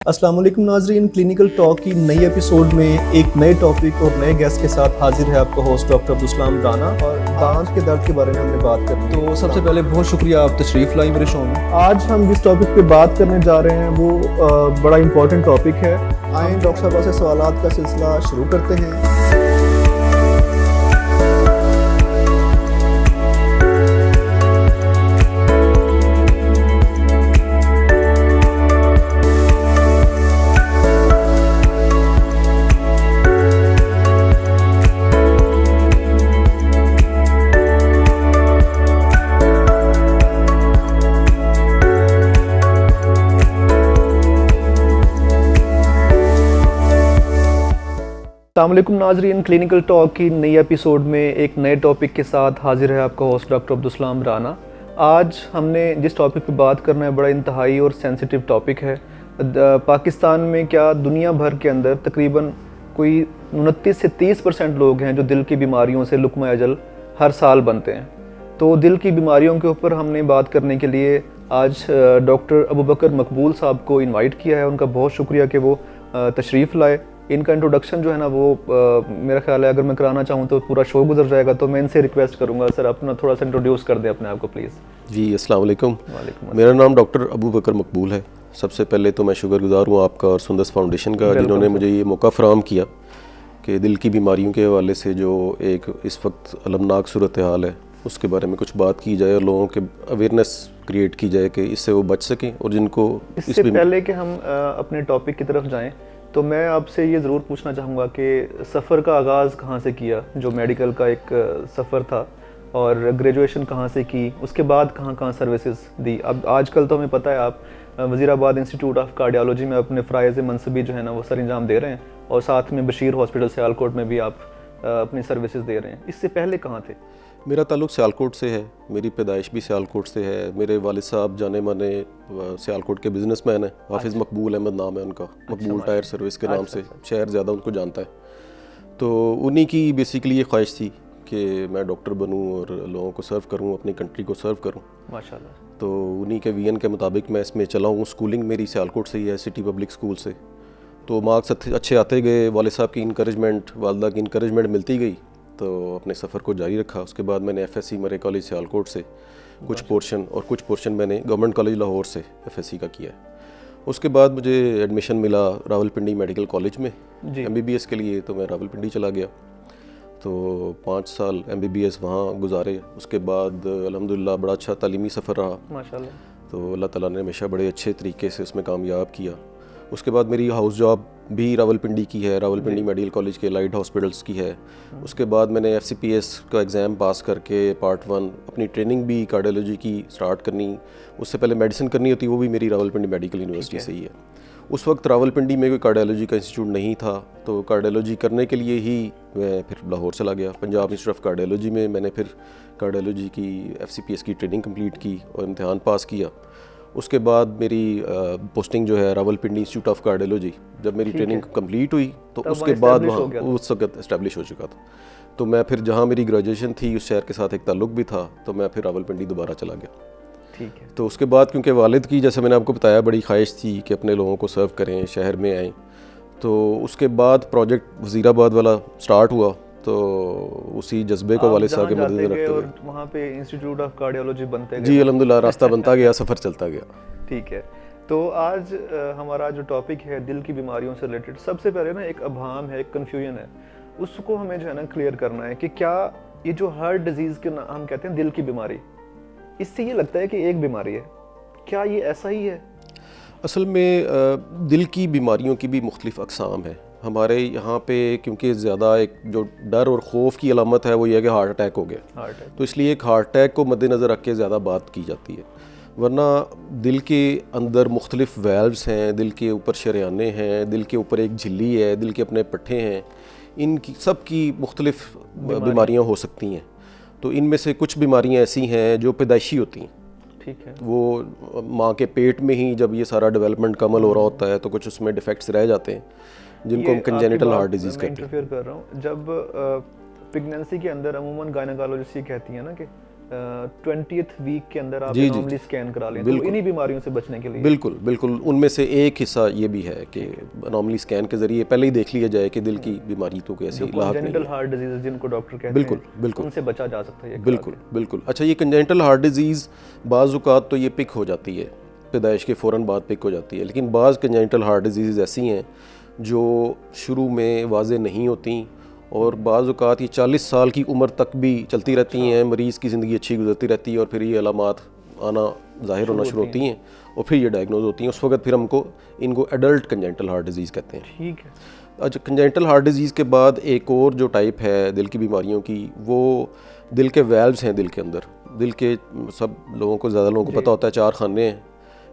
अस्सलाम वालेकुम नाजरीन, क्लिनिकल टॉक की नई एपिसोड में एक नए टॉपिक और नए गेस्ट के साथ हाजिर है आपका होस्ट डॉक्टर अब्दुलसलाम राना। और दांत के दर्द के बारे में हमने बात करनी है। तो सबसे पहले बहुत शुक्रिया आप तशरीफ़ लाई मेरे शो में। आज हम जिस टॉपिक पे बात करने जा रहे हैं वो बड़ा इंपॉर्टेंट टॉपिक है। आए डॉक्टर साहब से सवालात का सिलसिला शुरू करते हैं। अस्सलाम वालेकुम नाजरीन, क्लिनिकल टॉक की नई एपिसोड में एक नए टॉपिक के साथ हाजिर है आपका होस्ट डॉक्टर अब्दुलसलाम राना। आज हमने जिस टॉपिक पे बात करना है बड़ा इंतहाई और सेंसिटिव टॉपिक है। पाकिस्तान में क्या दुनिया भर के अंदर तकरीबन कोई 29 से 30% लोग हैं जो दिल की बीमारियों से लुक्मा अजल हर साल बनते हैं। तो दिल की बीमारियों के ऊपर हमने बात करने के लिए आज डॉक्टर अबू बकर मकबूल साहब को इनवाइट किया है। उनका बहुत शुक्रिया कि वो तशरीफ़ लाए। इनका इंट्रोडक्शन जो है ना वो मेरा ख्याल है अगर मैं कराना चाहूँ तो पूरा शो गुजर जाएगा। तो मैं इनसे रिक्वेस्ट करूँगा सर अपना थोड़ा सा इंट्रोड्यूस कर दें अपने आप को प्लीज़। जी अस्सलाम वालेकुम। वालेकुम। मेरा नाम डॉक्टर अबू बकर मकबूल है। सबसे पहले तो मैं शुक्रगुजार हूँ आपका और सुंदस फाउंडेशन का जिन्होंने मुझे ये मौका फ़राहम किया कि दिल की बीमारियों के हवाले से जो एक इस वक्त अलमनाक सूरत हाल है उसके बारे में कुछ बात की जाए और लोगों के अवेयरनेस क्रिएट की जाए कि इससे वो बच सकें। और जिनको इससे पहले कि हम अपने टॉपिक की तरफ जाएं तो मैं आपसे ये ज़रूर पूछना चाहूँगा कि सफ़र का आगाज़ कहाँ से किया, जो मेडिकल का एक सफ़र था, और ग्रेजुएशन कहाँ से की, उसके बाद कहाँ कहाँ सर्विसेज दी। अब आजकल तो हमें पता है आप वज़ीराबाद इंस्टीट्यूट ऑफ कार्डियोलॉजी में अपने फ़राइज़ मनसबी जो है ना वो सर अंजाम दे रहे हैं, और साथ में बशीर हॉस्पिटल सियालकोट में भी आप अपनी सर्विसेज दे रहे हैं। इससे पहले कहाँ थे? मेरा ताल्लुक़ सियालकोट से है, मेरी पैदाइश भी सियालकोट से है। मेरे वालिद साहब जाने माने सियालकोट के बिजनेसमैन हैं। हाफिज़ मकबूल अहमद नाम है उनका। मकबूल टायर सर्विस के नाम से शहर ज़्यादा उनको जानता है। तो उन्हीं की बेसिकली ये ख्वाहिश थी कि मैं डॉक्टर बनूं और लोगों को सर्व करूं, अपनी कंट्री को सर्व करूं। माशाल्लाह। तो उन्हीं के विजन के मुताबिक मैं इसमें चला हूँ। स्कूलिंग मेरी सियालकोट से ही है, सिटी पब्लिक स्कूल से। तो मार्क्स अच्छे आते गए, वालिद साहब की इंकरेजमेंट, वालदा की इंकरेजमेंट मिलती गई, तो अपने सफ़र को जारी रखा। उसके बाद मैंने FSC मरे कॉलेज सियालकोट से कुछ पोर्शन और कुछ पोर्शन मैंने गवर्नमेंट कॉलेज लाहौर से FSC का किया है। उसके बाद मुझे एडमिशन मिला रावलपिंडी मेडिकल कॉलेज में MBBS के लिए, तो मैं रावलपिंडी चला गया। तो 5 साल MBBS वहाँ गुजारे। उसके बाद अल्हम्दुलिल्लाह बड़ा अच्छा तालीमी सफ़र रहा माशाल्लाह। तो अल्लाह ताला ने हमेशा बड़े अच्छे तरीके से उसमें कामयाब किया। उसके बाद मेरी हाउस जॉब भी रावलपिंडी की है, रावलपिंडी मेडिकल कॉलेज के लाइट हॉस्पिटल्स की है। उसके बाद मैंने FCPS का एग्ज़ाम पास करके पार्ट 1 अपनी ट्रेनिंग भी कार्डियोलॉजी की स्टार्ट करनी। उससे पहले मेडिसिन करनी होती, वो भी मेरी रावलपिंडी मेडिकल यूनिवर्सिटी से ही है। उस वक्त रावलपिंडी में कोई कार्डियोलॉजी का इंस्टीट्यूट नहीं था, तो कार्डियोलॉजी करने के लिए ही मैं फिर लाहौर चला गया। पंजाब इंस्टीट्यूट ऑफ कार्डियोलॉजी में मैंने फिर कार्डियोलॉजी की FCPS की ट्रेनिंग कंप्लीट की और इम्तिहान पास किया। उसके बाद मेरी पोस्टिंग जो है रावलपिंडी इंस्टीट्यूट ऑफ कार्डियोलॉजी, जब मेरी ट्रेनिंग कंप्लीट हुई तो उसके बाद वहाँ उस वक्त इस्टेब्लिश हो चुका था। तो मैं फिर जहाँ मेरी ग्रेजुएशन थी उस शहर के साथ एक ताल्लुक़ भी था, तो मैं फिर रावलपिंडी दोबारा चला गया। ठीक है। तो उसके बाद क्योंकि वालिद की, जैसे मैंने आपको बताया, बड़ी ख्वाहिश थी कि अपने लोगों को सर्व करें, शहर में आएँ, तो उसके बाद प्रोजेक्ट वज़ीराबाद वाला स्टार्ट हुआ। तो उसी जज्बे को वालिद साहब के मद्देनज़र रखते हुए वहाँ पे इंस्टीट्यूट ऑफ कार्डियोलॉजी बनते गए। जी अल्हम्दुलिल्लाह रास्ता बनता गया, सफ़र चलता गया। ठीक है। तो आज हमारा जो टॉपिक है दिल की बीमारियों से रिलेटेड, सबसे पहले ना एक अभाम है, एक कन्फ्यूजन है, उसको हमें जो है ना क्लियर करना है कि क्या ये जो हार्ट डिजीज़ के हम कहते हैं दिल की बीमारी, इससे ये लगता है कि एक बीमारी है, क्या ये ऐसा ही है? असल में दिल की बीमारियों की भी मुख्तलिफ़ अक़साम है हमारे यहाँ पे, क्योंकि ज़्यादा एक जो डर और खौफ की अलामत है वो ये है कि हार्ट अटैक हो गया, तो इसलिए एक हार्ट अटैक को मद्देनज़र रख के ज़्यादा बात की जाती है। वरना दिल के अंदर मुख्तलिफ़ वेल्व्स हैं, दिल के ऊपर शरियाने हैं, दिल के ऊपर एक झिल्ली है, दिल के अपने पट्टे हैं, इनकी सब की मुख्तलिफ़ बीमारियाँ हो सकती हैं। तो इनमें से कुछ बीमारियाँ ऐसी हैं जो पैदाइशी होती हैं। ठीक है। वो माँ के पेट में ही जब ये सारा डेवलपमेंट कमल हो रहा होता है तो कुछ उसमें डिफेक्ट्स रह जाते हैं, जिनको हम कंजेनिटल हार्ट डिजीज़ कहते हैं। इंटरफेयर कर रहा हूँ, जब प्रेगनेंसी के अंदर अमूमन गायनेकोलॉजिस्ट ये कहती है ना कि 20th वीक के अंदर आप जी, जी, एनॉमली जी। स्कैन करा लें, तो बिल्कुल। इन्हीं बीमारियों से बचने के लिए। बिल्कुल बिल्कुल, उनमें से एक हिस्सा ये भी है कि अनोमली स्कैन के ज़रिए पहले ही देख लिया जाए कि दिल की बीमारी तो कोई ऐसी जो लाहक नहीं कॉन्जेनिटल है। हार्ट डिजीज जिनको डॉक्टर कहते बिल्कुल, हैं, बिल्कुल। उनसे बचा जा सकता है ये करा बिल्कुल बिल्कुल। अच्छा, ये कंजेंटल हार्ट डिजीज़ बाज़ औक़ात तो ये पिक हो जाती है, पैदाइश के फ़ौरन बाद पिक हो जाती है, लेकिन बाज़ कंजेंटल हार्ट डिजीज़ ऐसी हैं जो शुरू में वाज़े नहीं होती और बाज़ औक़ात ये 40 साल की उम्र तक भी चलती रहती हैं, मरीज़ की ज़िंदगी अच्छी गुजरती रहती है और फिर ये अलामात आना ज़ाहिर होना शुरू होती हैं और फिर ये डायग्नोज होती हैं। उस वक्त फिर हमको इनको एडल्ट कंजेंटल हार्ट डिजीज़ कहते हैं। ठीक है। अच्छा, कंजेंटल हार्ट डिजीज़ के बाद एक और जो टाइप है दिल की बीमारियों की, वो दिल के वेल्व्स हैं दिल के अंदर। दिल के सब लोगों को, ज़्यादा लोगों को पता होता है 4 खाने हैं,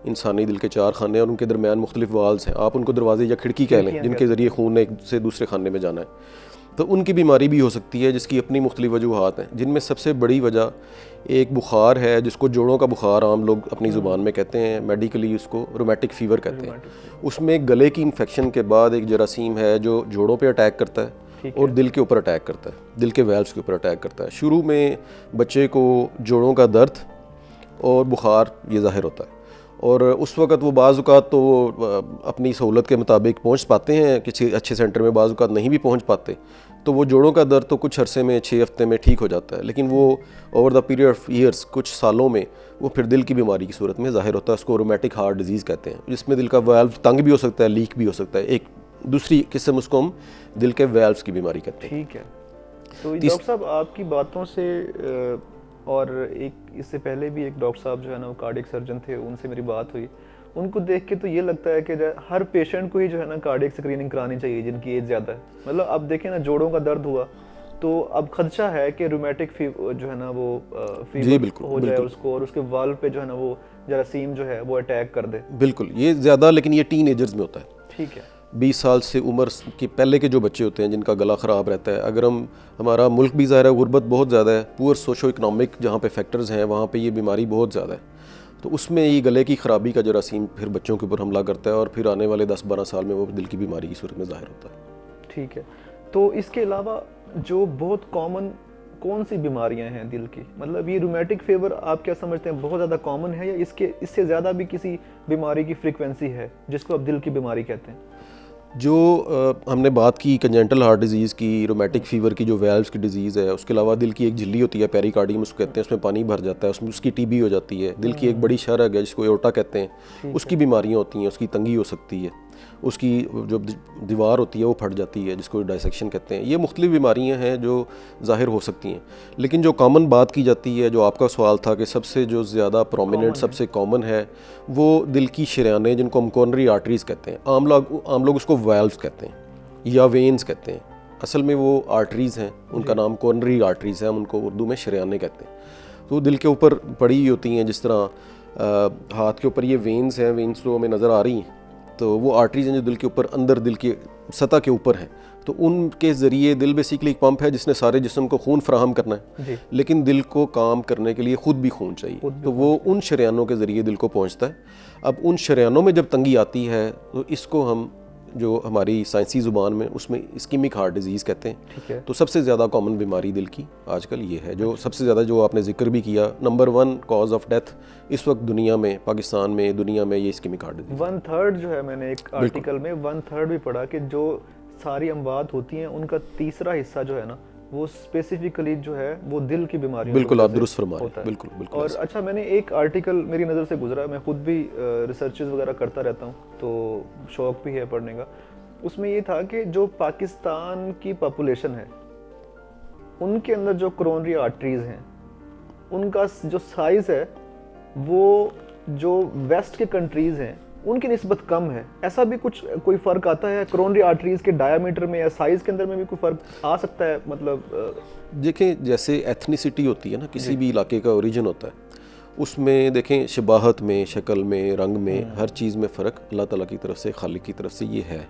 इंसानी दिल के 4 खाने हैं और उनके दरमियान मुख्तलिफ वाल्व्स हैं। आप उनको दरवाजे या खिड़की कह लें, जिनके ज़रिए खून ने एक से दूसरे खाने में जाना है। तो उनकी बीमारी भी हो सकती है जिसकी अपनी मुख्तलिफ वजूहात हैं, जिनमें सबसे बड़ी वजह एक बुखार है जिसको जोड़ों का बुखार आम लोग अपनी ज़ुबान में कहते हैं, मेडिकली उसको रोमेटिक फ़ीवर कहते हैं। उसमें गले की इन्फेक्शन के बाद एक जरासीम है जो जोड़ों पे अटैक करता है और दिल के ऊपर अटैक करता है, दिल के वेल्व्स के ऊपर अटैक करता है। शुरू में बच्चे को जोड़ों का दर्द और बुखार ये ज़ाहिर होता है और उस वक़्त वो बाज़ औक़ात तो अपनी सहूलत के मुताबिक पहुँच पाते हैं, किसी अच्छे सेंटर में बाज़ औक़ात नहीं भी पहुँच पाते, तो वो जोड़ों का दर्द तो कुछ अरसे में 6 हफ्ते में ठीक हो जाता है, लेकिन वो over the period of years, कुछ सालों में वो फिर दिल की बीमारी की सूरत में ज़ाहिर होता है। उसको रोमेटिक हार्ट डिजीज़ कहते हैं, जिसमें दिल का वाल्व तंग भी हो सकता है, लीक भी हो सकता है। एक दूसरी किस्म उसको हम दिल के वाल्व्स की बीमारी कहते हैं। ठीक है। तो डॉक्टर साहब, आपकी बातों से और एक इससे पहले भी एक डॉक्टर साहब जो है ना, वो कार्डियक सर्जन थे, उनसे मेरी बात हुई। उनको देख के तो ये लगता है कि हर पेशेंट को ही जो है ना कार्डियक स्क्रीनिंग करानी चाहिए जिनकी एज ज़्यादा है। मतलब अब देखें ना, जोड़ों का दर्द हुआ तो अब खदशा है कि रूमेटिक फीवर जो है ना वो फीवर हो जाए उसको, और उसके वाल्व पे जो है ना वो जरासीम जो है वो अटैक कर दे। बिल्कुल, ये ज़्यादा, लेकिन ये टीनेजर्स में होता है। ठीक है। 20 साल से उम्र के पहले के जो बच्चे होते हैं जिनका गला ख़राब रहता है, अगर हमारा मुल्क भी ज़ाहिर है गुर्बत बहुत ज़्यादा है, पुअर सोशो इकनॉमिक जहाँ पे फैक्टर्स हैं वहाँ पे ये बीमारी बहुत ज़्यादा है, तो उसमें ये गले की ख़राबी का जरासीम फिर बच्चों के ऊपर हमला करता है और फिर आने वाले 10-12 साल में वो दिल की बीमारी की सूरत में ज़ाहिर होता है। ठीक है। तो इसके अलावा जो बहुत कॉमन कौन सी बीमारियां हैं दिल की, मतलब ये रूमेटिक फीवर आप क्या समझते हैं बहुत ज़्यादा कॉमन है, या इससे ज़्यादा भी किसी बीमारी की फ्रीक्वेंसी है जिसको आप दिल की बीमारी कहते हैं? जो हमने बात की कंजेंटल हार्ट डिजीज़ की, रोमेटिक फ़ीवर की जो वेल्व्स की डिजीज़ है, उसके अलावा दिल की एक झिल्ली होती है, पेरिकार्डियम उसको कहते हैं, उसमें पानी भर जाता है, उसमें उसकी टीबी हो जाती है। दिल की एक बड़ी शरग है जिसको एओर्टा कहते हैं, उसकी बीमारियाँ होती हैं, उसकी तंगी हो सकती है, उसकी जो दीवार होती है वो फट जाती है जिसको डायसेक्शन कहते हैं। ये मुख्तलिफ बीमारियाँ हैं जो ज़ाहिर हो सकती हैं, लेकिन जो कॉमन बात की जाती है, जो आपका सवाल था कि सबसे जो ज़्यादा प्रोमिनेंट, सबसे कॉमन है, वो दिल की शरियाने जिनको हम कोरोनरी आर्टरीज़ कहते हैं। आम लोग उसको वाल्व्स कहते हैं या वेन्स कहते हैं, असल में वो आर्टरीज़ हैं, उनका नाम कोरोनरी आर्टरीज़ है, हम उनको उर्दू में शरियाने कहते हैं। तो दिल के ऊपर पड़ी हुई होती हैं, जिस तरह हाथ के ऊपर ये वेन्स हैं, वेन्स तो हमें नज़र आ रही हैं, तो वो आर्टरीज हैं जो दिल के ऊपर अंदर दिल की सतह के ऊपर हैं, तो उनके ज़रिए दिल बेसिकली एक पंप है जिसने सारे जिस्म को खून फराहम करना है, लेकिन दिल को काम करने के लिए ख़ुद भी खून चाहिए, तो वो उन शरियानों के ज़रिए दिल को पहुंचता है। अब उन शरियानों में जब तंगी आती है तो इसको हम जो हमारी साइंसी ज़ुबान में उसमें इस्कीमिक हार्ट डिजीज़ कहते हैं। ठीक है। तो सबसे ज़्यादा कॉमन बीमारी दिल की आजकल ये है, जो सबसे ज़्यादा, जो आपने जिक्र भी किया, नंबर 1 कॉज ऑफ डेथ इस वक्त दुनिया में, पाकिस्तान में, दुनिया में ये इस्कीमिक हार्ट डिजीज़। 1/3 जो है, मैंने एक आर्टिकल में 1/3 भी पढ़ा कि जो सारी अमवात होती हैं उनका तीसरा हिस्सा जो है ना, वो स्पेसिफिकली जो है वो दिल की बीमारियों। बिल्कुल, आप दुरुस्त फरमा रहे हैं, बिल्कुल बिल्कुल। और अच्छा, मैंने एक आर्टिकल मेरी नज़र से गुजरा, मैं खुद भी रिसर्चेस वगैरह करता रहता हूँ तो शौक भी है पढ़ने का। उसमें ये था कि जो पाकिस्तान की पॉपुलेशन है उनके अंदर जो कोरोनरी आर्टरीज हैं उनका जो साइज़ है वो जो वेस्ट के कंट्रीज़ हैं उनकी निस्बत कम है। ऐसा भी कोई फ़र्क आता है कोरोनरी आर्टरीज के डायमीटर में या साइज़ के अंदर में भी कोई फ़र्क आ सकता है? मतलब देखें, जैसे एथनिसिटी होती है ना, किसी भी इलाके का ओरिजिन होता है, उसमें देखें शबाहत में, शक्ल में, रंग में, हर चीज़ में फ़र्क अल्लाह ताला की तरफ से, खालिक की तरफ से ये है।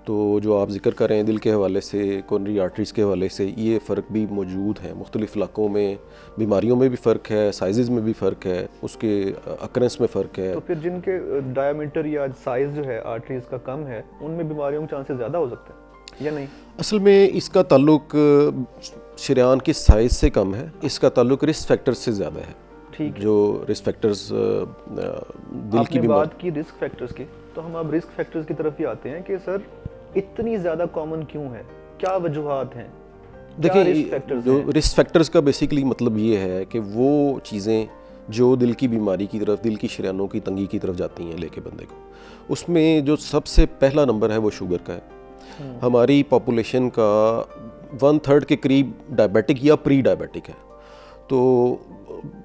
तो जो आप जिक्र कर रहे हैं दिल के हवाले से, कोरोनरी आर्टरीज़ के हवाले से, ये फ़र्क भी मौजूद है। मुख्तलिफ़ इलाकों में बीमारियों में भी फ़र्क है, साइज़ में भी फ़र्क है, उसके अकरेंस में फ़र्क है। तो फिर जिनके डायमीटर या साइज़ जो है आर्टरीज़ का कम है, उनमें बीमारियों के चांसेस ज़्यादा हो सकते हैं? या नहीं? असल में इसका ताल्लुक शरीयान की साइज़ से कम है, इसका ताल्लुक रिस्क फैक्टर्स से ज़्यादा है। ठीक है। जो रिस्क फैक्टर्स दिल की आपने बीमारी। बात की रिस्क फैक्टर्स की, तो हम अब रिस्क फैक्टर्स की तरफ ही आते हैं कि सर इतनी ज़्यादा कॉमन क्यों है, क्या वजूहात हैं? देखिए, जो रिस्क फैक्टर्स का बेसिकली मतलब ये है कि वो चीज़ें जो दिल की बीमारी की तरफ, दिल की शरीयानों की तंगी की तरफ जाती हैं लेके बंदे को, उसमें जो सबसे पहला नंबर है वो शुगर का है। हमारी पॉपुलेशन का 1/3 के करीब डायबिटिक या प्री डायबिटिक है। तो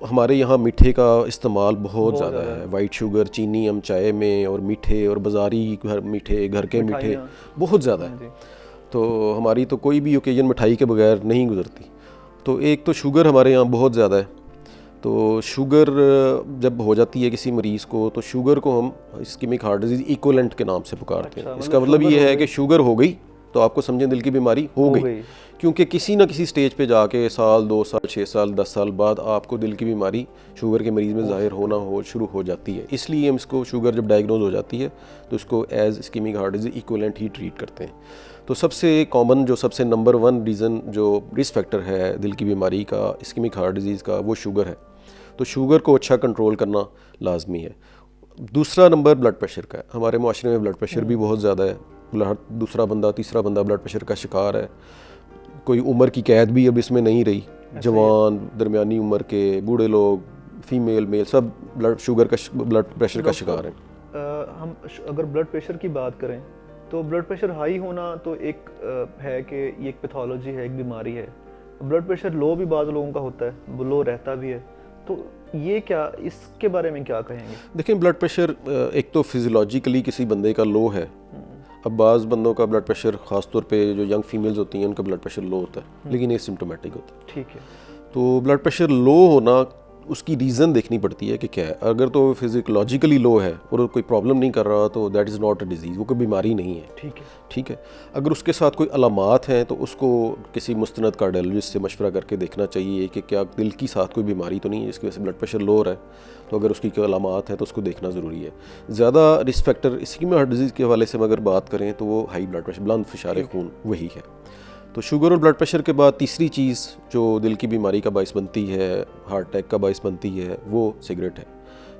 हमारे यहाँ मीठे का इस्तेमाल बहुत ज़्यादा है। वाइट शुगर, चीनी हम चाय में, और मीठे और बाज़ारी मीठे, घर के मीठे बहुत ज़्यादा है। तो हमारी तो कोई भी ओकेजन मिठाई के बगैर नहीं गुजरती। तो एक तो शुगर हमारे यहाँ बहुत ज़्यादा है। तो शुगर जब हो जाती है किसी मरीज़ को, तो शुगर को हम इस्केमिक हार्ट डिजीज़ इक्विवेलेंट के नाम से पुकारते हैं। इसका मतलब ये है कि शुगर हो गई तो आपको समझें दिल की बीमारी हो गई। क्योंकि किसी ना किसी स्टेज पे जाके साल, 2 साल, 6 साल, 10 साल बाद आपको दिल की बीमारी शुगर के मरीज़ में ज़ाहिर होना शुरू हो जाती है। इसलिए हम इसको शुगर जब डायग्नोज हो जाती है तो इसको as ischemic heart disease equivalent ही ट्रीट करते हैं। तो सबसे कॉमन, जो सबसे नंबर 1 रीज़न जो रिस्क फैक्टर है दिल की बीमारी का, इस्केमिक हार्ट डिजीज़ का, वो शुगर है। तो शुगर को अच्छा कंट्रोल करना लाजमी है। दूसरा नंबर ब्लड प्रेशर का है। हमारे माशरे में ब्लड प्रेशर भी बहुत ज़्यादा है। दूसरा बंदा, तीसरा बंदा ब्लड प्रेशर का शिकार है। कोई उम्र की कैद भी अब इसमें नहीं रही। जवान, दरमियानी उम्र के, बूढ़े लोग, फीमेल, मेल, सब ब्लड प्रेशर का शिकार हैं। हम अगर ब्लड प्रेशर की बात करें तो ब्लड प्रेशर हाई होना तो एक है कि ये एक पैथोलॉजी है, एक बीमारी है। ब्लड प्रेशर लो भी बाज़ लोगों का होता है, वो लो रहता भी है। तो ये क्या, इसके बारे में क्या कहेंगे? देखिए, ब्लड प्रेशर एक तो फिजियोलॉजिकली किसी बंदे का लो है। अब बाज़ बंदों का ब्लड प्रेशर, ख़ासतौर पे जो यंग फीमेल्स होती हैं, उनका ब्लड प्रेशर लो होता है, लेकिन ये सिम्टोमेटिक होता है। ठीक है। तो ब्लड प्रेशर लो होना, उसकी रीज़न देखनी पड़ती है कि क्या है। अगर तो फिजियोलॉजिकली लो है और कोई प्रॉब्लम नहीं कर रहा, तो that is not a disease, वो कोई बीमारी नहीं है। ठीक है। अगर उसके साथ कोई अलामात हैं तो उसको किसी मुस्तनद कार्डियोलॉजिस्ट से मशवरा करके देखना चाहिए कि क्या दिल की साथ कोई बीमारी तो नहीं है जिसकी वजह से ब्लड प्रेशर लो हो रहा है। तो अगर उसकी कोई अलामात हैं तो उसको देखना ज़रूरी है। ज़्यादा risk factor ischemic heart disease के हवाले से अगर बात करें तो वो हाई ब्लड प्रेशर, बुलंद फिशार खून, वही है। तो शुगर और ब्लड प्रेशर के बाद तीसरी चीज़ जो दिल की बीमारी का बाइस बनती है, हार्ट अटैक का बाइस बनती है, वो सिगरेट है।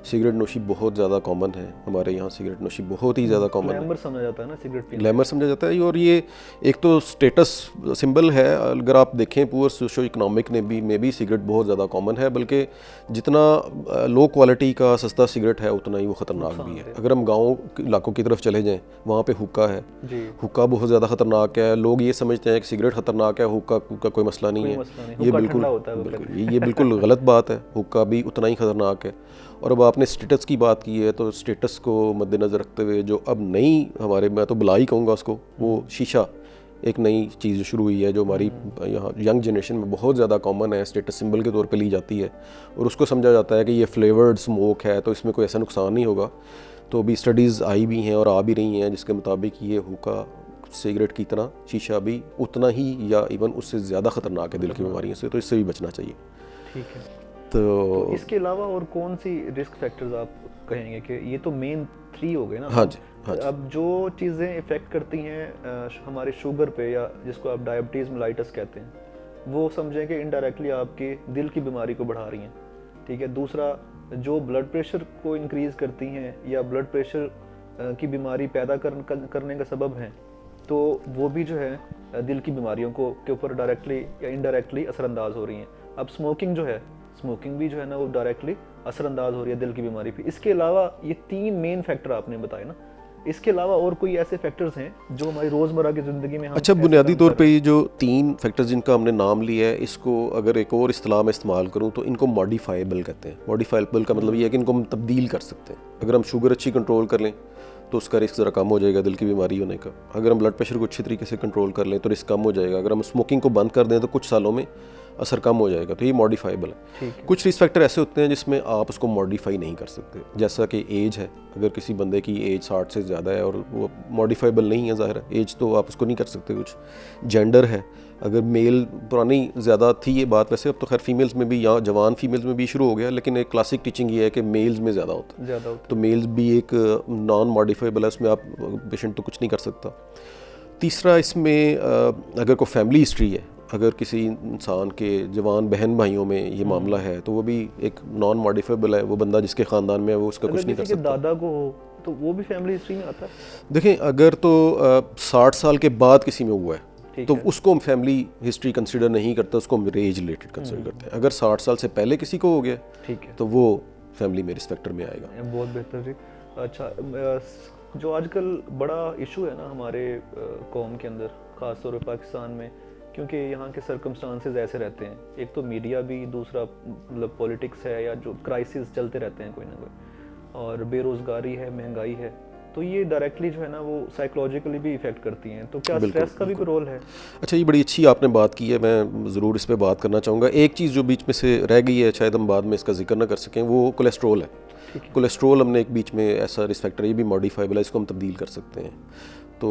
सिगरेट नोशी बहुत ज़्यादा कॉमन है हमारे यहाँ। सिगरेट नोशी बहुत ही ज़्यादा कॉमन है। ग्लैमर समझा जाता है ना सिगरेट पीना। ग्लैमर समझा जाता है, और ये एक तो स्टेटस सिंबल है। अगर आप देखें पुअर सोशो इकोनॉमिक में भी सिगरेट बहुत ज़्यादा कॉमन है, बल्कि जितना लो क्वालिटी का सस्ता सिगरेट है उतना ही वो ख़तरनाक भी है। अगर हम गाँव इलाकों की तरफ चले जाएँ, वहाँ पर हुक्का है। हुक्का बहुत ज़्यादा ख़तरनाक है। लोग ये समझते हैं कि सिगरेट ख़तरनाक है, हुक्का का कोई मसला नहीं है। ये बिल्कुल गलत बात है। हुक्का भी उतना ही ख़तरनाक है। और अब आपने स्टेटस की बात की है, तो स्टेटस को मद्देनज़र रखते हुए जो अब नई हमारे, मैं तो बुला ही कहूँगा उसको, वो शीशा एक नई चीज़ शुरू हुई है जो हमारी यहाँ यंग जनरेशन में बहुत ज़्यादा कॉमन है। स्टेटस सिंबल के तौर पे ली जाती है और उसको समझा जाता है कि ये फ्लेवर्ड स्मोक है तो इसमें कोई ऐसा नुकसान नहीं होगा। तो अभी स्टडीज़ आई भी हैं और आ भी रही हैं जिसके मुताबिक ये हुक्का सिगरेट की तरह शीशा भी उतना ही या इवन उससे ज़्यादा ख़तरनाक है दिल की बीमारियों से। तो इससे भी बचना चाहिए। ठीक है। तो इसके अलावा और कौन सी रिस्क फैक्टर्स आप कहेंगे कि ये तो मेन 3 हो गए ना? हाँ जी, हाँ जी। अब जो चीज़ें इफ़ेक्ट करती हैं हमारे शुगर पे, या जिसको आप डायबिटीज़ मेलाइटस कहते हैं, वो समझें कि इनडायरेक्टली आपकी दिल की बीमारी को बढ़ा रही हैं। ठीक है। दूसरा, जो ब्लड प्रेशर को इंक्रीज़ करती हैं या ब्लड प्रेशर की बीमारी पैदा करने का सबब हैं, तो वो भी जो है दिल की बीमारियों के ऊपर डायरेक्टली या इनडायरेक्टली असरअंदाज हो रही हैं। अब स्मोकिंग भी जो है ना वो डायरेक्टली असरअंदाज हो रही है दिल की बीमारी पे। इसके अलावा ये 3 मेन फैक्टर आपने बताए ना, इसके अलावा और कोई ऐसे फैक्टर्स हैं जो हमारी रोज़मर्रा की ज़िंदगी में हम अच्छा, बुनियादी तौर पे ये जो 3 फैक्टर्स जिनका हमने नाम लिया है, इसको अगर एक और इस्तिलाह में इस्तेमाल करूँ तो इनको मॉडिफाइबल कहते हैं। मॉडिफाइबल का मतलब ये है कि इनको हम तब्दील कर सकते हैं। अगर हम शुगर अच्छी कंट्रोल कर लें तो उसका रिस्क ज़रा कम हो जाएगा दिल की बीमारी होने का। अगर हम ब्लड प्रेशर को अच्छी तरीके से कंट्रोल कर लें तो रिस्क कम हो जाएगा। अगर हम स्मोकिंग को बंद कर दें तो कुछ सालों में असर कम हो जाएगा। तो ये मॉडिफाइबल है। कुछ रिस्क फैक्टर ऐसे होते हैं जिसमें आप उसको मॉडिफाई नहीं कर सकते, जैसा कि एज है। अगर किसी बंदे की एज 60 से ज़्यादा है और वो मॉडिफाइबल नहीं है, ज़ाहिर है एज तो आप उसको नहीं कर सकते कुछ। जेंडर है, अगर मेल पुरानी ज़्यादा थी ये बात, वैसे अब तो खैर फीमेल्स में भी, यहाँ जवान फीमेल्स में भी शुरू हो गया, लेकिन एक क्लासिक टीचिंग ये है कि मेल्स में ज़्यादा होता है। तो मेल्स भी एक नॉन मॉडिफाइबल है, उसमें आप पेशेंट तो कुछ नहीं कर सकता। तीसरा इसमें अगर कोई फैमिली हिस्ट्री है, अगर किसी इंसान के जवान बहन भाइयों में ये मामला है तो वो भी एक नॉन मॉडिफेबल है, वो बंदा जिसके ख़ानदान में है वो उसका कुछ नहीं कर किसी के सकता। दादा को हो तो वो भी फैमिली हिस्ट्री में आता है? देखें, अगर तो 60 साल के बाद किसी में हुआ है ठीक तो है। उसको हम फैमिली हिस्ट्री कंसिडर नहीं करते, उसको हम एज रिलेटेड कंसिडर करते हैं। अगर 60 साल से पहले किसी को हो गया ठीक है, तो वो फैमिली में रिस्पेक्टर में आएगा। ये बहुत बेहतर जी। अच्छा, जो आजकल बड़ा इशू है ना हमारे कौम के अंदर, ख़ास तौर पर पाकिस्तान में, क्योंकि यहाँ के सर्कमस्टांसेस ऐसे रहते हैं, एक तो मीडिया भी, दूसरा मतलब पॉलिटिक्स है या जो क्राइसिस चलते रहते हैं कोई ना कोई, और बेरोज़गारी है, महंगाई है, तो ये डायरेक्टली जो है ना वो साइकोलॉजिकली भी इफ़ेक्ट करती हैं। तो क्या बिल्कुल, स्ट्रेस का भी कोई रोल है? अच्छा, ये बड़ी अच्छी आपने बात की है, मैं ज़रूर इस पे बात करना चाहूँगा। एक चीज़ जो बीच में से रह गई है, शायद हम बाद में इसका जिक्र ना कर सकें, वो कोलेस्ट्रोल है। कोलेस्ट्रोल हमने एक बीच में ऐसा रिस्क फैक्टर, ये भी मॉडिफाइबल है, इसको हम तब्दील कर सकते हैं। तो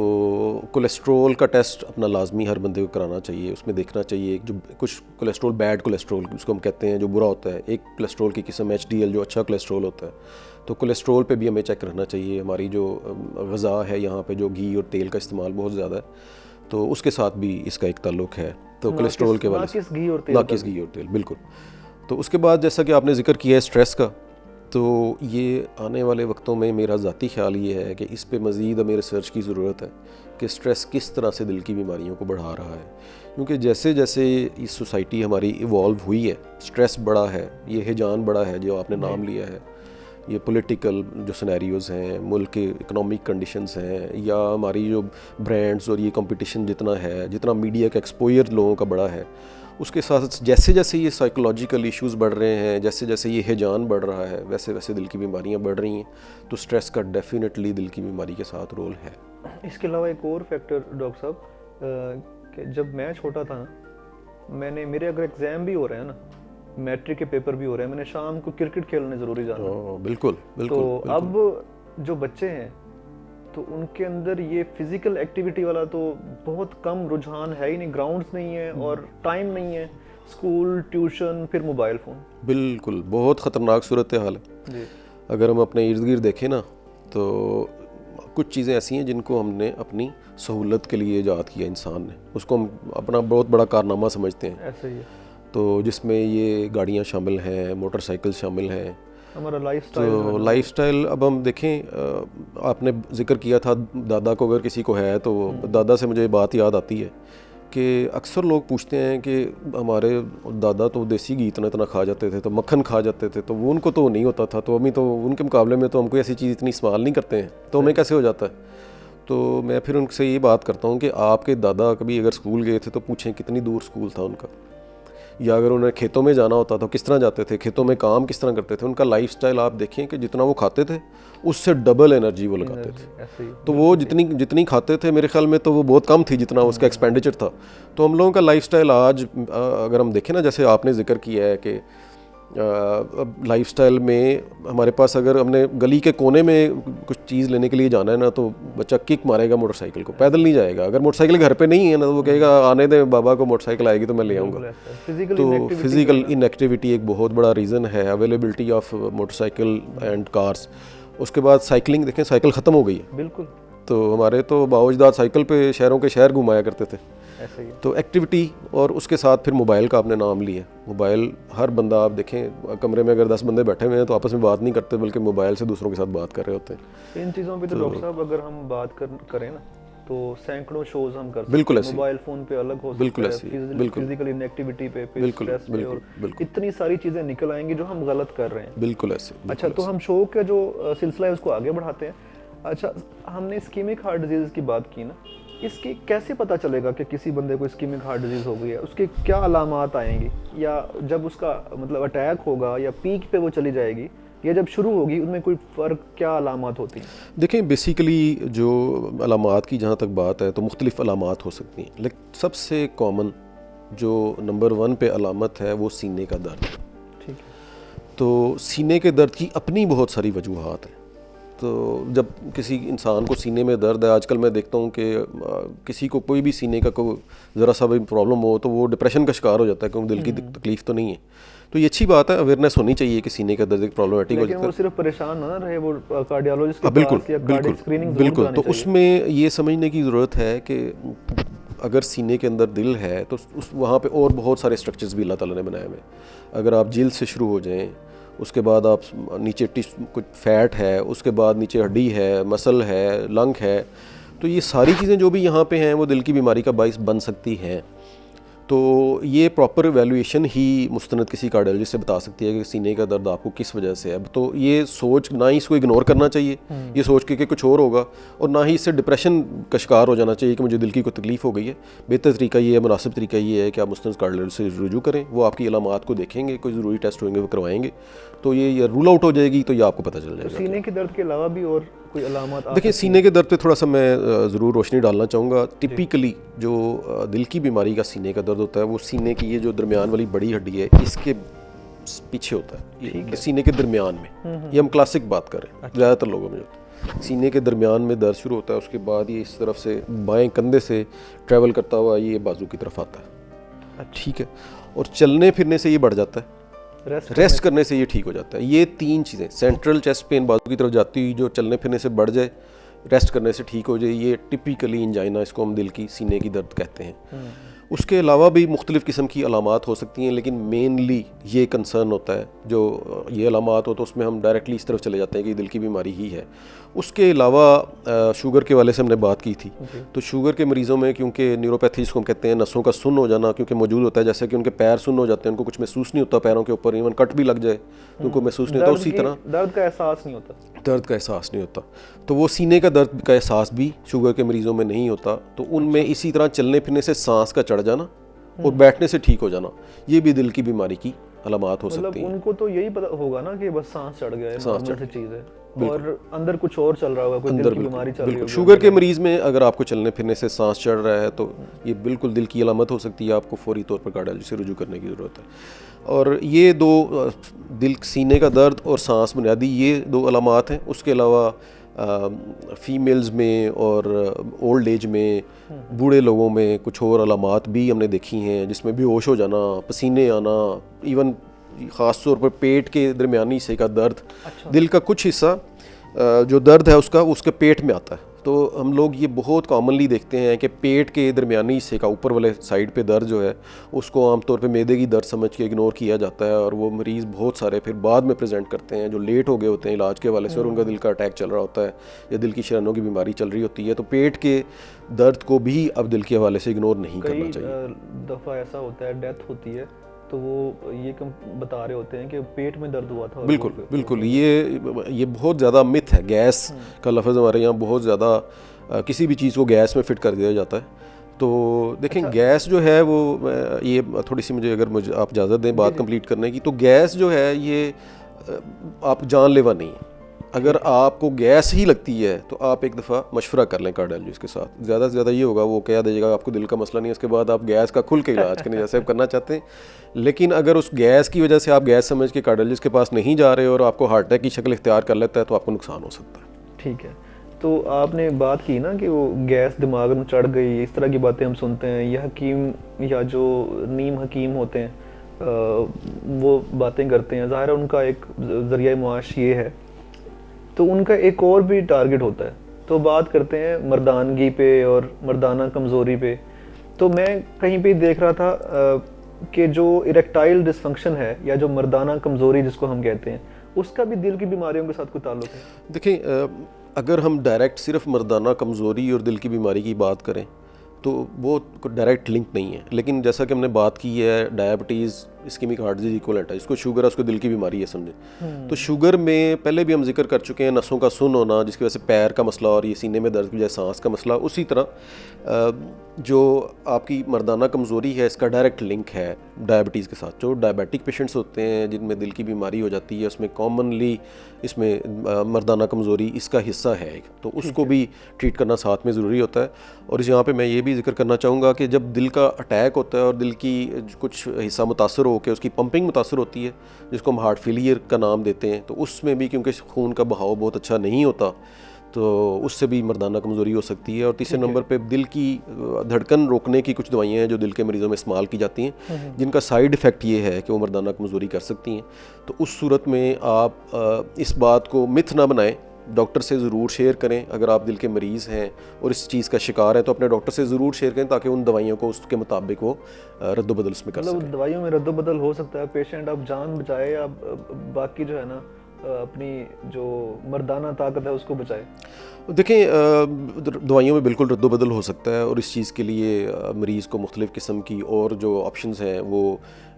कोलेस्ट्रोल का टेस्ट अपना लाजमी हर बंदे को कराना चाहिए। उसमें देखना चाहिए जो कुछ कोलेस्ट्रोल, बैड कोलेस्ट्रोल उसको हम कहते हैं, जो बुरा होता है। एक कोलेस्ट्रोल की किस्म HDL जो अच्छा कोलेस्ट्रोल होता है, तो कोलेस्ट्रोल पे भी हमें चेक रहना चाहिए। हमारी जो ग़िज़ा है यहाँ पे, जो घी और तेल का इस्तेमाल बहुत ज़्यादा है, तो उसके साथ भी इसका एक ताल्लुक है। तो कोलेस्ट्रोल के वाले नाकिस घी और तेल, नाकिस घी और तेल, बिल्कुल। तो उसके बाद जैसा कि आपने जिक्र किया है स्ट्रेस का, तो ये आने वाले वक्तों में मेरा ज़ाती ख्याल ये है कि इस पे मज़ीद हमें रिसर्च की ज़रूरत है कि स्ट्रेस किस तरह से दिल की बीमारियों को बढ़ा रहा है। क्योंकि जैसे जैसे इस सोसाइटी हमारी इवॉल्व हुई है, स्ट्रेस बड़ा है, ये हिजान बड़ा है जो आपने नाम लिया है, ये पॉलिटिकल जो सिनेरियोज़ हैं, मुल्क के इकोनॉमिक कंडीशंस हैं, या हमारी जो ब्रांड्स और ये कंपटीशन जितना है, जितना मीडिया का एक्सपोजर लोगों का बड़ा है, उसके साथ जैसे जैसे ये साइकोलॉजिकल इश्यूज़ बढ़ रहे हैं, जैसे जैसे ये हिजान बढ़ रहा है, वैसे वैसे दिल की बीमारियां बढ़ रही हैं। तो स्ट्रेस का डेफिनेटली दिल की बीमारी के साथ रोल है। इसके अलावा एक और फैक्टर डॉक्टर साहब, कि जब मैं छोटा था ना, मेरे अगर एग्ज़ाम भी हो रहे हैं ना, मैट्रिक के पेपर भी हो रहे हैं, मैंने शाम को क्रिकेट खेलने ज़रूरी जाना। बिल्कुल बिल्कुल। तो बिल्कुल। अब जो बच्चे हैं तो उनके अंदर ये फिजिकल एक्टिविटी वाला तो बहुत कम रुझान है ही नहीं, ग्राउंड्स नहीं है और टाइम नहीं है, स्कूल, ट्यूशन, फिर मोबाइल फ़ोन। बिल्कुल, बहुत ख़तरनाक सूरत हाल है जी। अगर हम अपने इर्द गिर्द देखें ना, तो कुछ चीज़ें ऐसी हैं जिनको हमने अपनी सहूलत के लिए ईजाद किया इंसान ने, उसको हम अपना बहुत बड़ा कारनामा समझते हैं। ऐसे ही है तो जिसमें ये गाड़ियाँ शामिल हैं, मोटरसाइकिल शामिल हैं, हमारा लाइफस्टाइल। तो लाइफस्टाइल अब हम देखें, आपने जिक्र किया था दादा को अगर किसी को है, तो दादा से मुझे बात याद आती है कि अक्सर लोग पूछते हैं कि हमारे दादा तो देसी घी इतना इतना खा जाते थे, तो मक्खन खा जाते थे, तो वो उनको तो नहीं होता था, तो अभी तो उनके मुकाबले में तो हम कोई ऐसी चीज़ इतनी इस्तेमाल नहीं करते हैं, तो हमें कैसे हो जाता है। तो मैं फिर उनसे ये बात करता हूँ कि आपके दादा कभी अगर स्कूल गए थे तो पूछें कितनी दूर स्कूल था उनका, या अगर उन्हें खेतों में जाना होता तो किस तरह जाते थे, खेतों में काम किस तरह करते थे। उनका लाइफस्टाइल आप देखें कि जितना वो खाते थे उससे डबल एनर्जी वो लगाते थे। ऐसे ही। तो वो जितनी खाते थे मेरे ख्याल में तो वो बहुत कम थी जितना उसका एक्सपेंडिचर था। तो हम लोगों का लाइफस्टाइल आज अगर हम देखें ना, जैसे आपने जिक्र किया है कि लाइफस्टाइल में हमारे पास अगर हमने गली के कोने में कुछ चीज़ लेने के लिए जाना है ना, तो बच्चा किक मारेगा मोटरसाइकिल को, पैदल नहीं जाएगा। अगर मोटरसाइकिल घर पे नहीं है ना, तो वो कहेगा आने दे बाबा को, मोटरसाइकिल आएगी तो मैं ले आऊँगा। तो फिज़िकल इनएक्टिविटी एक बहुत बड़ा रीज़न है, availability of motorcycle and cars. उसके बाद साइकिलिंग देखें, साइकिल ख़त्म हो गई है। बिल्कुल। तो हमारे तो बाओजदाद साइकिल पे शहरों के शहर घुमाया करते थे। ऐसे ही। तो एक्टिविटी, और उसके साथ फिर मोबाइल का आपने नाम लिया। मोबाइल हर बंदा, आप देखें कमरे में अगर 10 बंदे बैठे हुए हैं तो आपस में बात नहीं करते, बल्कि मोबाइल से दूसरों के साथ बात कर रहे होते हैं। इन चीज़ों पे तो डॉक्टर साहब अगर हम बात करें ना, तो सैकड़ों शोज हम कर सकते बिल्कुल हैं। ऐसे। मोबाइल फ़ोन पे अलग हो बिल्कुल सकता है, ऐसे। बिल्कुल। फिजिकल इनएक्टिविटी पे, बिल्कुल, स्ट्रेस पे, बिल्कुल, और बिल्कुल। इतनी सारी चीज़ें निकल आएंगी जो हम गलत कर रहे हैं। बिल्कुल ऐसे। अच्छा, तो हम शो का जो सिलसिला है उसको आगे बढ़ाते हैं। अच्छा, हमने इस्कीमिक हार्ट डिजीज़ की बात की ना, इसकी कैसे पता चलेगा कि किसी बंदे को इस्कीमिक हार्ट डिजीज़ हो गई है? उसके क्या अलामात आएंगी, या जब उसका मतलब अटैक होगा या पीक पे वो चली जाएगी, या जब शुरू होगी, उनमें कोई फ़र्क, क्या अलामात होती हैं? देखें, बेसिकली जो अलामात की जहाँ तक बात है तो मुख्तलिफ़ अलामात हो सकती हैं, लेकिन सबसे कॉमन जो नंबर 1 पे अलामत है वो सीने का दर्द। ठीक है। तो सीने के दर्द की अपनी बहुत सारी वजूहात हैं। तो जब किसी इंसान को सीने में दर्द है, आजकल मैं देखता हूँ कि किसी को कोई भी सीने का कोई ज़रा सा भी प्रॉब्लम हो तो वो डिप्रेशन का शिकार हो जाता है, क्योंकि दिल की तकलीफ़ तो नहीं है। तो ये अच्छी बात है, अवेयरनेस होनी चाहिए कि सीने का दर्द एक प्रॉब्लमेटिक हो लेकिन जाता वो है। सिर्फ परेशान ना रहे, वो कार्डियोलॉजिस्ट के बिल्कुल पास या बिल्कुल कार्डियक स्क्रीनिंग बिल्कुल। तो उसमें ये समझने की ज़रूरत है कि अगर सीने के अंदर दिल है तो उस वहाँ पे और बहुत सारे स्ट्रक्चर्स भी अल्लाह ताला ने बनाए हुए हैं। अगर आप जिल्द से शुरू हो जाएं, उसके बाद आप नीचे कुछ फैट है, उसके बाद नीचे हड्डी है, मसल है, लंग है, तो ये सारी चीज़ें जो भी यहाँ पे हैं वो दिल की बीमारी का बाइस बन सकती हैं। तो ये प्रॉपर वैल्यूएशन ही मुस्तनद किसी कार्डियोलॉजिस्ट से बता सकती है कि सीने का दर्द आपको किस वजह से है। अब तो ये सोच ना ही इसको इग्नोर करना चाहिए, ये सोच के कि कुछ और होगा, और ना ही इससे डिप्रेशन का शिकार हो जाना चाहिए कि मुझे दिल की कोई तकलीफ़ हो गई है। बेहतर तरीका ये है, मुनासिब तरीका ये है कि आप मुस्तनद कार्डियोलॉजिस्ट से रुजू करें, वो आपकी अलामात को देखेंगे, कोई ज़रूरी टेस्ट होंगे वो करवाएंगे, तो ये रूल आउट हो जाएगी, तो ये आपको पता चल जाएगा। सीने के दर्द के अलावा भी और कोई अलामत? देखिए, सीने के दर्द पे थोड़ा सा मैं ज़रूर रोशनी डालना चाहूँगा। टिपिकली जो दिल की बीमारी का सीने का दर्द होता है वो सीने की ये जो दरमियान वाली बड़ी हड्डी है इसके पीछे होता है, ये सीने के दरमियान में। ये हम क्लासिक बात कर रहे हैं, ज़्यादातर लोगों में होता है। सीने के दरमियान में दर्द शुरू होता है, उसके बाद ये इस तरफ से बाएं कंधे से ट्रैवल करता हुआ ये बाजू की तरफ आता है, ठीक है, और चलने फिरने से ये बढ़ जाता है, रेस्ट करने से ये ठीक हो जाता है। ये तीन चीज़ें, सेंट्रल चेस्ट पेन बाजू की तरफ जाती हुई जो चलने फिरने से बढ़ जाए, रेस्ट करने से ठीक हो जाए, ये टिपिकली इंजाइना, इसको हम दिल की सीने की दर्द कहते हैं। उसके अलावा भी मुख्तलिफ़ किस्म की अलामात हो सकती हैं, लेकिन मेनली ये कंसर्न होता है, जो ये अलामात हो तो उसमें हम डायरेक्टली इस तरफ चले जाते हैं कि दिल की बीमारी ही है। उसके अलावा शुगर के वाले से हमने बात की थी, तो शुगर के मरीज़ों में क्योंकि न्यूरोपैथी जिसको हम कहते हैं, नसों का सुन्न हो जाना क्योंकि मौजूद होता है, जैसे कि उनके पैर सुन्न हो जाते हैं, उनको कुछ महसूस नहीं होता पैरों के ऊपर, इवन कट भी लग जाए तो उनको महसूस नहीं होता, उसी तरह दर्द का एहसास नहीं होता, दर्द का एहसास नहीं होता। तो वो सीने का दर्द का एहसास भी शुगर के मरीज़ों में नहीं होता। तो उनमें इसी तरह चलने फिरने से सांस का चढ़ जाना और बैठने से ठीक हो जाना, ये भी दिल की बीमारी की अलामात हो सकती है। उनको तो यही पता होगा ना कि बस सांस चढ़ गया है, नॉर्मल सी चीज़ है, और अंदर कुछ और चल रहा होगा, कोई दिल की बीमारी चल रही है। शुगर के मरीज़ में अगर आपको चलने फिरने से सांस चढ़ रहा है तो ये बिल्कुल दिल की अलामत हो सकती है, आपको फौरी तौर पर कार्डियोलॉजिस्ट से रुजू करने की ज़रूरत है। और ये दो, दिल सीने का दर्द और सांस बुनियादी ये दो अलामात हैं। उसके अलावा फीमेल्स में और ओल्ड एज में, बूढ़े लोगों में कुछ और अलामात भी हमने देखी हैं, जिसमें बेहोश हो जाना, पसीने आना, इवन ख़ास तौर पर पेट के दरमियानी हिस्से का दर्द। दिल का कुछ हिस्सा जो दर्द है उसके पेट में आता है। तो हम लोग ये बहुत कॉमनली देखते हैं कि पेट के दरमियानी हिस्से का ऊपर वाले साइड पे दर्द जो है उसको आमतौर पे मैदे की दर्द समझ के इग्नोर किया जाता है, और वो मरीज़ बहुत सारे फिर बाद में प्रेजेंट करते हैं जो लेट हो गए होते हैं इलाज के हवाले से, और उनका दिल का अटैक चल रहा होता है या दिल की शरीरों की बीमारी चल रही होती है। तो पेट के दर्द को भी अब दिल के हवाले से इग्नोर नहीं करना चाहिए। दफ़ा ऐसा होता है, डेथ होती है तो वो ये बता रहे होते हैं कि पेट में दर्द हुआ था। बिल्कुल बिल्कुल, ये बहुत ज़्यादा मिथ है। गैस का लफ्ज़ हमारे यहाँ बहुत ज़्यादा किसी भी चीज़ को गैस में फिट कर दिया जाता है। तो देखें, अच्छा, गैस जो है वो, ये थोड़ी सी मुझे आप इजाज़त दें बात कंप्लीट करने की, तो गैस जो है ये आप जानलेवा नहीं है। अगर आपको गैस ही लगती है तो आप एक दफ़ा मशवरा कर लें कार्डियोलॉजिस्ट के साथ। ज़्यादा से ज़्यादा ये होगा, वो कह देगा आपको दिल का मसला नहीं है, उसके बाद आप गैस का खुल के इलाज करने जैसे आप करना चाहते हैं। लेकिन अगर उस गैस की वजह से आप गैस समझ के कार्डियोलॉजिस्ट के पास नहीं जा रहे और आपको हार्ट अटैक की शक्ल इख्तियार कर लेता है तो आपको नुकसान हो सकता है। ठीक है, तो आपने बात की ना कि वो गैस दिमाग में चढ़ गई, इस तरह की बातें हम सुनते हैं, या हकीम या जो नीम हकीम होते हैं वो बातें करते हैं। ज़ाहिर है उनका एक ज़रिया मुआश ये है, तो उनका एक और भी टारगेट होता है। तो बात करते हैं मर्दानगी पे और मर्दाना कमज़ोरी पे। तो मैं कहीं पे देख रहा था कि जो इरेक्टाइल डिसफंक्शन है या जो मर्दाना कमज़ोरी जिसको हम कहते हैं, उसका भी दिल की बीमारियों के साथ कोई ताल्लुक है? देखिए, अगर हम डायरेक्ट सिर्फ मर्दाना कमज़ोरी और दिल की बीमारी की बात करें तो वो डायरेक्ट लिंक नहीं है। लेकिन जैसा कि हमने बात की है, diabetes ischemic heart disease equivalent है, इसको शुगर है, उसको दिल की बीमारी है समझे। तो शुगर में पहले भी हम जिक्र कर चुके हैं, नसों का सुन्न होना जिसकी वजह से पैर का मसला और ये सीने में दर्द की वजह से सांस का मसला। उसी तरह जो आपकी मर्दाना कमज़ोरी है इसका डायरेक्ट लिंक है डायबिटीज़ के साथ। जो डायबिटिक पेशेंट्स होते हैं जिनमें दिल की बीमारी हो जाती है, उसमें कॉमनली इसमें मर्दाना कमज़ोरी इसका हिस्सा है, तो उसको भी ट्रीट करना साथ में ज़रूरी होता है। और यहाँ पे मैं ये भी जिक्र करना चाहूँगा कि जब दिल का अटैक होता है और दिल की कुछ हिस्सा मुतासर हो होकर उसकी पंपिंग मुतासर होती है, जिसको हम हार्ट फेलियर का नाम देते हैं। तो उसमें भी क्योंकि खून का बहाव बहुत अच्छा नहीं होता तो उससे भी मर्दाना कमज़ोरी हो सकती है। और तीसरे नंबर पे दिल की धड़कन रोकने की कुछ दवाइयाँ हैं जो दिल के मरीज़ों में इस्तेमाल की जाती हैं, जिनका साइड इफ़ेक्ट ये है कि वो मर्दाना कमज़ोरी कर सकती हैं। तो उस सूरत में आप इस बात को मिथ ना बनाएं, डॉक्टर से ज़रूर शेयर करें। अगर आप दिल के मरीज़ हैं और इस चीज़ का शिकार हैं तो अपने डॉक्टर से ज़रूर शेयर करें ताकि उन दवाइयों को उसके मुताबिक वो रद्दबदल उसमें कर सकें। मतलब दवाइयों में रद्दबदल हो सकता है, पेशेंट आप जान बचाए या बाकी जो है ना अपनी जो मर्दाना ताकत है उसको बचाए। देखें, दवाइयों में बिल्कुल रद्दबदल हो सकता है और इस चीज़ के लिए मरीज़ को मुख्तलिफ़ किस्म की और जो ऑप्शंस हैं वो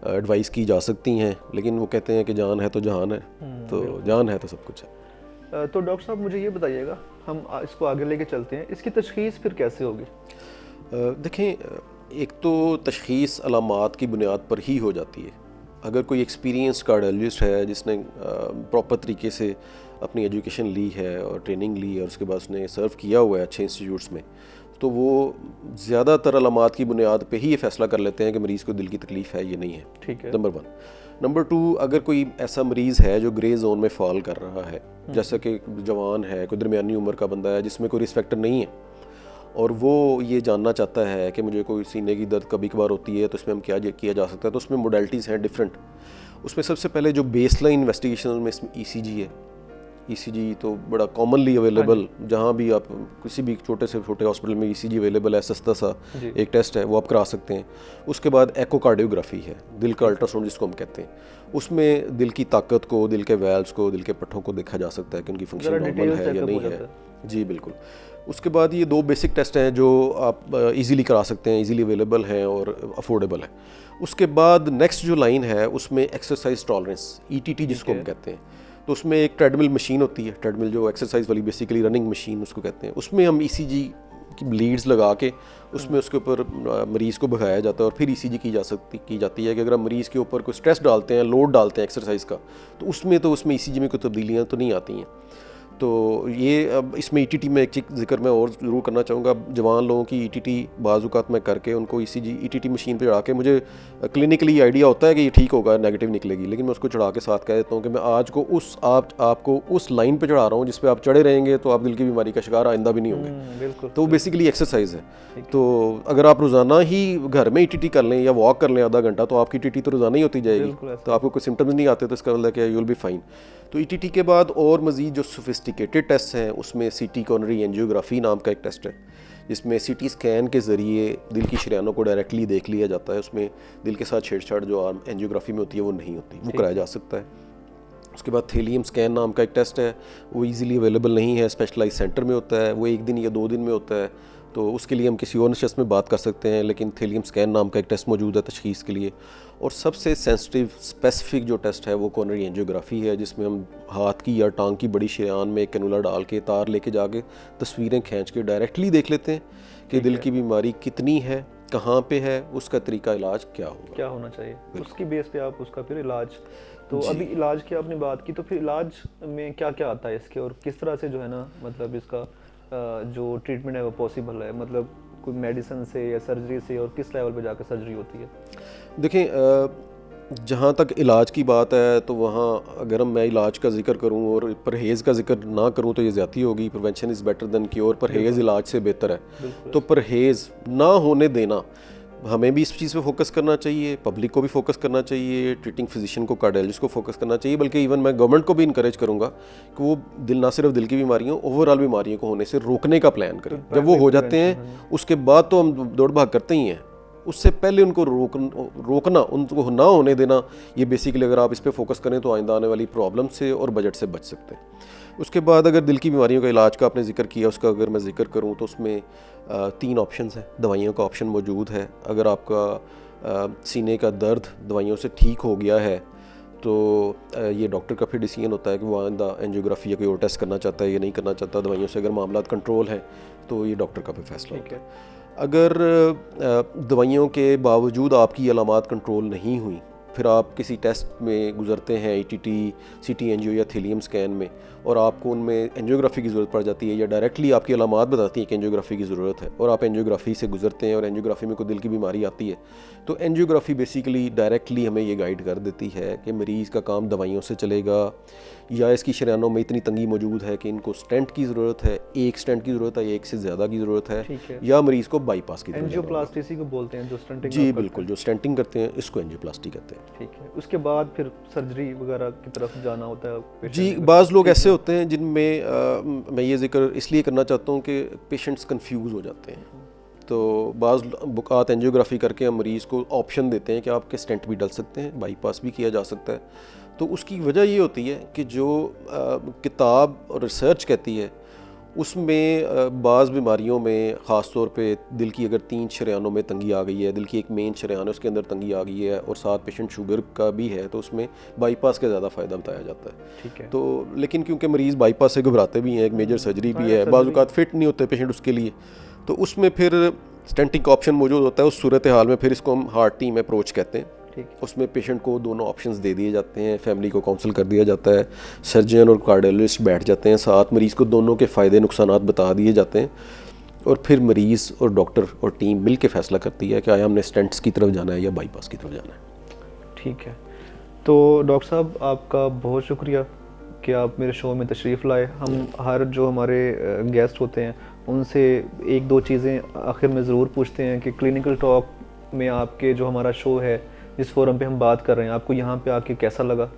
एडवाइस की जा सकती हैं, लेकिन वो कहते हैं कि जान है तो जहान है, तो जान है तो सब कुछ है। तो डॉक्टर साहब मुझे ये बताइएगा, हम इसको आगे लेके चलते हैं, इसकी तशख़ीस फिर कैसे होगी? देखें, एक तो तशख़ीस अलामात की बुनियाद पर ही हो जाती है। अगर कोई एक्सपीरियंस कार्डियोलॉजिस्ट है जिसने प्रॉपर तरीके से अपनी एजुकेशन ली है और ट्रेनिंग ली है और उसके बाद उसने सर्व किया हुआ है अच्छे इंस्टीट्यूट्स में, तो वो ज़्यादातर अलामात की बुनियाद पे ही ये फ़ैसला कर लेते हैं कि मरीज़ को दिल की तकलीफ़ है या नहीं है। ठीक है, नंबर 1। नंबर 2, अगर कोई ऐसा मरीज़ है जो ग्रे जोन में फॉल कर रहा है, जैसा कि जवान है, कोई दरमियानी उम्र का बंदा है जिसमें कोई रिस्क फैक्टर नहीं है और वो ये जानना चाहता है कि मुझे कोई सीने की दर्द कभी कभार होती है तो इसमें हम क्या किया जा सकता है, तो उसमें मोडेलिटीज़ हैं डिफरेंट। उसमें सबसे पहले जो बेसलाइन इन्वेस्टिगेशन में ईसीजी है। ईसीजी तो बड़ा कॉमनली अवेलेबल, जहाँ भी आप किसी भी छोटे से छोटे हॉस्पिटल में ईसीजी अवेलेबल है, सस्ता सा एक टेस्ट है, वो आप करा सकते हैं। उसके बाद एकोकार्डियोग्राफी है, दिल का अल्ट्रासाउंड जिसको हम कहते हैं। उसमें दिल की ताकत को, दिल के वैल्व्स को, दिल के पट्ठों को देखा जा सकता है कि उनकी फंक्शन नॉर्मल है या नहीं है। जी बिल्कुल। उसके बाद ये 2 बेसिक टेस्ट हैं जो आप इजीली करा सकते हैं, इजीली अवेलेबल हैं और अफोर्डेबल है। उसके बाद नेक्स्ट जो लाइन है उसमें एक्सरसाइज टॉलरेंस, ईटीटी जिसको हम कहते हैं, तो उसमें एक ट्रेडमिल मशीन होती है, ट्रेडमिल जो एक्सरसाइज वाली बेसिकली रनिंग मशीन उसको कहते हैं। उसमें हम ईसीजी की लीड्स लगा के उसमें उसके ऊपर मरीज़ को भगाया जाता है और फिर ईसीजी की जाती है कि अगर हम मरीज़ के ऊपर कोई स्ट्रेस डालते हैं, लोड डालते हैं एक्सरसाइज का, तो उसमें ईसीजी में कोई तब्दीलियाँ तो नहीं आती हैं। तो ये अब इसमें ईटीटी में एक चीज़ जिक्र मैं और ज़रूर करना चाहूँगा। जवान लोगों की ईटीटी बाज़-औक़ात मैं करके उनको ईसीजी ईटीटी मशीन पे चढ़ा के, मुझे क्लिनिकली आइडिया होता है कि ये ठीक होगा, नेगेटिव निकलेगी, लेकिन मैं उसको चढ़ा के साथ कह देता हूँ कि मैं आज को आपको उस लाइन पे चढ़ा रहा हूँ जिस पे आप चढ़े रहेंगे तो आप दिल की बीमारी का शिकार आइंदा भी नहीं होंगे। बिल्कुल। तो बेसिकली एक्सरसाइज है। तो अगर आप रोज़ाना ही घर में ईटीटी कर लें या वॉक कर लें आधा घंटा, तो आपकी ईटीटी तो रोज़ाना ही होती जाएगी। तो आपको कोई सिम्टम्स नहीं आते तो इसका मतलब कि यू विल बी फाइन। तो ईटीटी के बाद और मज़ीद जो सोफिस्टिकेटेड टेस्ट हैं उसमें सीटी कोरोनरी एंजियोग्राफी नाम का एक टेस्ट है, जिसमें सीटी स्कैन के ज़रिए दिल की शरीयानों को डायरेक्टली देख लिया जाता है। उसमें दिल के साथ छेड़छाड़ जो एंजियोग्राफी में होती है वो नहीं होती, वो कराया जा सकता है। उसके बाद थेलियम स्कैन नाम का एक टेस्ट है, वो इजीली अवेलेबल नहीं है, स्पेशलाइज सेंटर में होता है, वो 1 दिन या 2 दिन में होता है, तो उसके लिए हम किसी और नशस्त में बात कर सकते हैं, लेकिन थेलियम स्कैन नाम का एक टेस्ट मौजूद है तशखीस के लिए। और सबसे सेंसिटिव स्पेसिफिक जो टेस्ट है वो कोरोनरी एंजियोग्राफी है, जिसमें हम हाथ की या टांग की बड़ी शरीयान में कैनुला डाल के तार लेके जाके तस्वीरें खींच के डायरेक्टली देख लेते हैं कि दिल की बीमारी कितनी है, कहाँ पे है, उसका तरीका इलाज क्या होगा, क्या होना चाहिए, उसकी बेस पे आप उसका फिर इलाज। तो अभी इलाज की आपने बात की, तो फिर इलाज में क्या क्या आता है इसके और किस तरह से जो है ना मतलब इसका जो ट्रीटमेंट है वो पॉसिबल है, मतलब कोई मेडिसिन से या सर्जरी से, और किस लेवल पे जाकर सर्जरी होती है? देखें, जहाँ तक इलाज की बात है तो वहाँ अगर मैं इलाज का जिक्र करूँ और परहेज़ का जिक्र ना करूँ तो ये ज़्यादती होगी। Prevention is better than cure, परहेज़ इलाज से बेहतर है। तो परहेज़ ना होने देना, हमें भी इस चीज़ पे फोकस करना चाहिए, पब्लिक को भी फोकस करना चाहिए, ट्रीटिंग फिजिशियन को, कार्डियोलॉजिस्ट को फोकस करना चाहिए, बल्कि इवन मैं गवर्नमेंट को भी इनकरेज करूँगा कि वो ना सिर्फ दिल की बीमारियों, ओवरऑल बीमारियों को होने से रोकने का प्लान करें। जब वो हो जाते हैं उसके बाद तो हम दौड़ भाग करते ही हैं, उससे पहले उनको रोकना, उनको ना होने देना, ये बेसिकली अगर आप इस पर फोकस करें तो आइंदा आने वाली प्रॉब्लम से और बजट से बच सकते हैं। उसके बाद अगर दिल की बीमारियों का इलाज का आपने जिक्र किया, उसका अगर मैं जिक्र करूं तो उसमें 3 ऑप्शंस हैं। दवाइयों का ऑप्शन मौजूद है। अगर आपका सीने का दर्द दवाइयों से ठीक हो गया है तो ये डॉक्टर का फिर डिसीजन होता है कि वो आइंदा एंजियोग्राफी या कोई और टेस्ट करना चाहता है या नहीं करना चाहता। दवाइयों से अगर मामला कंट्रोल है तो ये डॉक्टर का भी फैसला होता है। अगर दवाइयों के बावजूद आपकी अलामात कंट्रोल नहीं हुई, फिर आप किसी टेस्ट में गुजरते हैं, ईटीटी, सीटी एंजियो या थीलियम स्कैन में, और आपको उनमें एंजियोग्राफी की ज़रूरत पड़ जाती है या डायरेक्टली आपकी अलामात बताती हैं कि एंजियोग्राफी की ज़रूरत है और आप एंजियोग्राफी से गुजरते हैं और एंजियोग्राफी में कोई दिल की बीमारी आती है, तो एंजियोग्राफी बेसिकली डायरेक्टली हमें ये गाइड कर देती है कि मरीज़ का काम दवाइयों से चलेगा या इसकी शरीयानों में इतनी तंगी मौजूद है कि इनको स्टेंट की ज़रूरत है, एक स्टेंट की ज़रूरत है, एक से ज़्यादा की ज़रूरत है, या मरीज़ को बाईपास की ज़रूरत है। एंजियोप्लास्टी इसी को बोलते हैं जो स्टंटिंग जी बिल्कुल, जो स्टेंटिंग करते हैं इसको एंजियोप्लास्टी कहते हैं। ठीक है, उसके बाद फिर सर्जरी वगैरह की तरफ जाना होता है patient जी, को। बाज़ लोग ऐसे होते हैं जिनमें मैं ये जिक्र इसलिए करना चाहता हूँ कि पेशेंट्स कंफ्यूज हो जाते हैं। तो बाज़ बुकात एंजियोग्राफी करके हम मरीज़ को ऑप्शन देते हैं कि आपके स्टेंट भी डल सकते हैं, बाईपास भी किया जा सकता है। तो उसकी वजह ये होती है कि जो किताब और रिसर्च कहती है उसमें बाज़ बीमारियों में ख़ास तौर पे दिल की अगर 3 शरेयानों में तंगी आ गई है, दिल की एक मेन शरेयान है उसके अंदर तंगी आ गई है और साथ पेशेंट शुगर का भी है, तो उसमें बाईपास का ज़्यादा फ़ायदा बताया जाता है। ठीक है। तो लेकिन क्योंकि मरीज़ बाईपास से घबराते भी हैं, एक मेजर सर्जरी भी है, बाज़ औक़ात फिट नहीं होते पेशेंट उसके लिए, तो उसमें फिर स्टेंटिंग का ऑप्शन मौजूद होता है। उस सूरत हाल में फिर इसको हम हार्ट टीम अप्रोच कहते हैं। उसमें पेशेंट को दोनों ऑप्शंस दे दिए जाते हैं, फैमिली को काउंसल कर दिया जाता है, सर्जन और कार्डियोलॉजिस्ट बैठ जाते हैं साथ, मरीज़ को दोनों के फ़ायदे नुकसानात बता दिए जाते हैं और फिर मरीज़ और डॉक्टर और टीम मिल के फ़ैसला करती है कि आया हमने स्टेंट्स की तरफ जाना है या बाईपास की तरफ जाना है। ठीक है, तो डॉक्टर साहब आपका बहुत शुक्रिया कि आप मेरे शो में तशरीफ़ लाए। हम हर जो हमारे गेस्ट होते हैं उनसे एक दो चीज़ें आखिर में ज़रूर पूछते हैं कि क्लिनिकल टॉक में आपके जो हमारा शो है, जिस फोरम पे हम बात कर रहे हैं, आपको यहाँ पे आके कैसा लगा?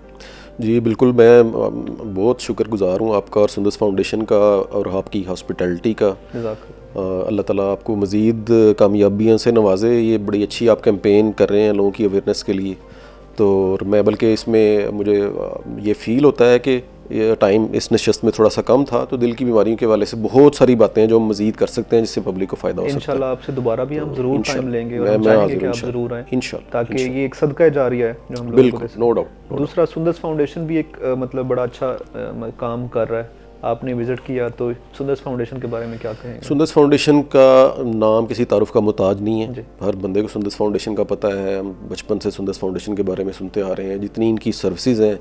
जी बिल्कुल, मैं बहुत शुक्रगुज़ार हूँ आपका और सुंदस फाउंडेशन का और आपकी हॉस्पिटैलिटी का। अल्लाह ताला आपको मज़ीद कामयाबियों से नवाजे। ये बड़ी अच्छी आप कैंपेन कर रहे हैं लोगों की अवेयरनेस के लिए। तो मैं बल्कि इसमें मुझे ये फ़ील होता है कि ये टाइम इस नशस्त में थोड़ा सा कम था, तो दिल की बीमारियों के हवाले से बहुत सारी बातें हैं जो हम मज़ीद कर सकते हैं जिससे पब्लिक को फ़ायदा हो सकता है। इंशाल्लाह आपसे दोबारा भी हम ज़रूर टाइम लेंगे और हम मैं चाहेंगे कि आप ज़रूर आएँ इंशाल्लाह, ताकि ये एक सदका जारिया है जो हम लोगों को दे सकते हैं। No doubt. दूसरा, सुंदस फाउंडेशन भी एक मतलब बड़ा अच्छा काम कर रहा है, आपने विज़िट किया, तो सुंदस फाउंडेशन के बारे में क्या कहेंगे? सुंदस फाउंडेशन का नाम किसी तारुफ का मुताज नहीं है, हर बंदे को सुंदस फाउंडेशन का पता है। हम बचपन से सुंदस फाउंडेशन के बारे में सुनते आ रहे हैं। जितनी इनकी सर्विसेज हैं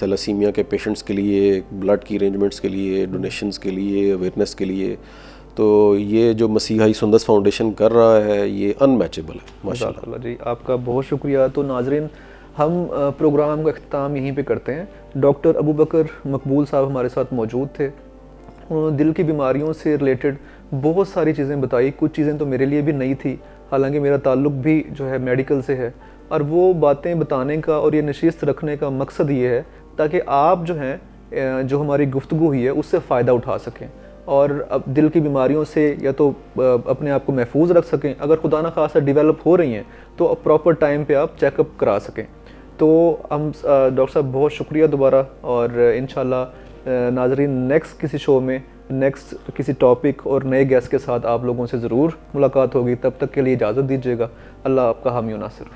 थैलेसीमिया के पेशेंट्स के लिए, ब्लड की अरेंजमेंट्स के लिए, डोनेशंस के लिए, अवेयरनेस के लिए, तो ये जो मसीहाई सुंदस फाउंडेशन कर रहा है ये अनमैचेबल है माशाल्लाह। जी, आपका बहुत शुक्रिया। तो नाजरीन, हम प्रोग्राम का अख्ताम यहीं पे करते हैं। डॉक्टर अबू बकर मकबूल साहब हमारे साथ मौजूद थे। उन्होंने दिल की बीमारियों से रिलेटेड बहुत सारी चीज़ें बताई। कुछ चीज़ें तो मेरे लिए भी नई थी, हालांकि मेरा ताल्लुक़ भी जो है मेडिकल से है, और वो बातें बताने का और ये नशिस्त रखने का मकसद ये है ताकि आप जो हैं जो हमारी गुफ्तगू हुई है उससे फ़ायदा उठा सकें और अब दिल की बीमारियों से या तो अपने आप को महफूज रख सकें, अगर खुदा न खासा डेवलप हो रही हैं तो प्रॉपर टाइम पे आप चेकअप करा सकें। तो हम डॉक्टर साहब बहुत शुक्रिया दोबारा, और इंशाल्लाह नाजरीन नेक्स्ट किसी शो में नेक्स्ट किसी टॉपिक और नए गेस्ट के साथ आप लोगों से ज़रूर मुलाकात होगी। तब तक के लिए इजाज़त दीजिएगा। अल्लाह आपका हामी व नासिर।